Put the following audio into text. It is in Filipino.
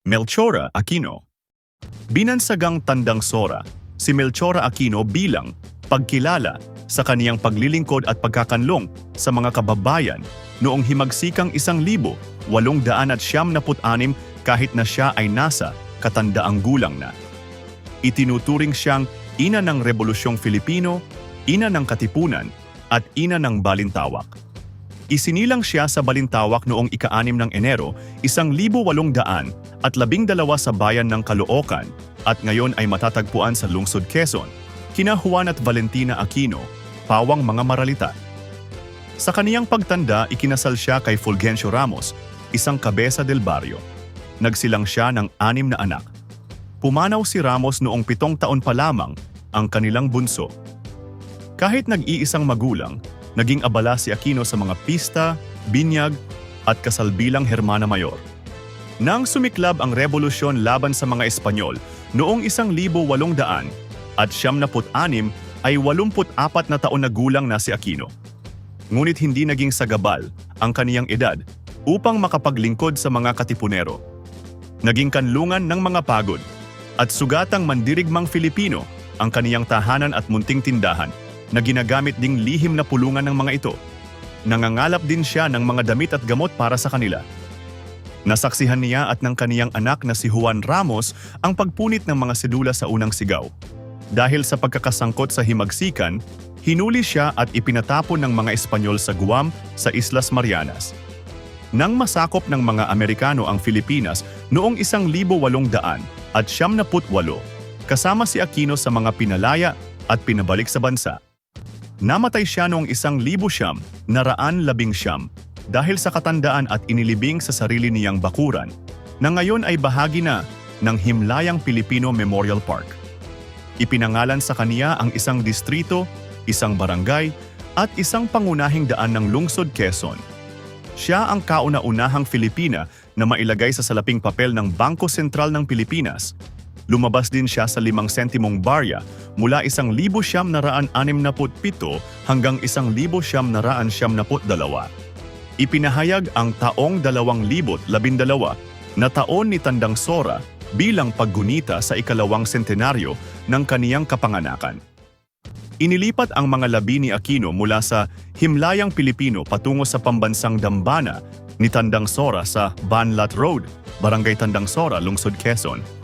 Melchora Aquino. Binansagang Tandang Sora, si Melchora Aquino bilang pagkilala sa kaniyang paglilingkod at pagkakanlong sa mga kababayan noong himagsikang 1876 kahit na siya ay nasa katandaang gulang na. Itinuturing siyang ina ng Rebolusyong Filipino, ina ng Katipunan, at ina ng Balintawak. Isinilang siya sa Balintawak noong ika-6 ng Enero, 1812 sa bayan ng Caloocan at ngayon ay matatagpuan sa lungsod Quezon, kina Juan at Valentina Aquino, pawang mga maralita. Sa kaniyang pagtanda, ikinasal siya kay Fulgencio Ramos, isang kabesa del barrio. Nagsilang siya ng 6 na anak. Pumanaw si Ramos noong 7 taon pa lamang ang kanilang bunso. Kahit nag-iisang magulang, naging abala si Aquino sa mga pista, binyag, at kasal bilang Hermana Mayor. Nang sumiklab ang revolusyon laban sa mga Espanyol noong 1800 at 76 ay 84 na taon na gulang na si Aquino. Ngunit hindi naging sagabal ang kaniyang edad upang makapaglingkod sa mga Katipunero. Naging kanlungan ng mga pagod at sugatang mandirigmang Filipino ang kaniyang tahanan at munting tindahan na ginagamit ding lihim na pulungan ng mga ito. Nangangalap din siya ng mga damit at gamot para sa kanila. Nasaksihan niya at ng kaniyang anak na si Juan Ramos ang pagpunit ng mga sedula sa unang sigaw. Dahil sa pagkakasangkot sa himagsikan, hinuli siya at ipinatapon ng mga Espanyol sa Guam sa Islas Marianas. Nang masakop ng mga Amerikano ang Pilipinas noong 1878, kasama si Aquino sa mga pinalaya at pinabalik sa bansa. Namatay siya noong 1911 dahil sa katandaan at inilibing sa sarili niyang bakuran na ngayon ay bahagi na ng Himlayang Pilipino Memorial Park. Ipinangalan sa kaniya ang isang distrito, isang barangay, at isang pangunahing daan ng lungsod Quezon. Siya ang kauna-unahang Filipina na mailagay sa salaping papel ng Bangko Sentral ng Pilipinas. Lumabas din siya sa 5 sentimong barya mula 1967 hanggang 1972. Ipinahayag ang taong 2012 na taon ni Tandang Sora bilang paggunita sa ika-2 sentenaryo ng kaniyang kapanganakan. Inilipat ang mga labi ni Aquino mula sa Himlayang Pilipino patungo sa pambansang dambana ni Tandang Sora sa Banlat Road, Barangay Tandang Sora, Lungsod Quezon.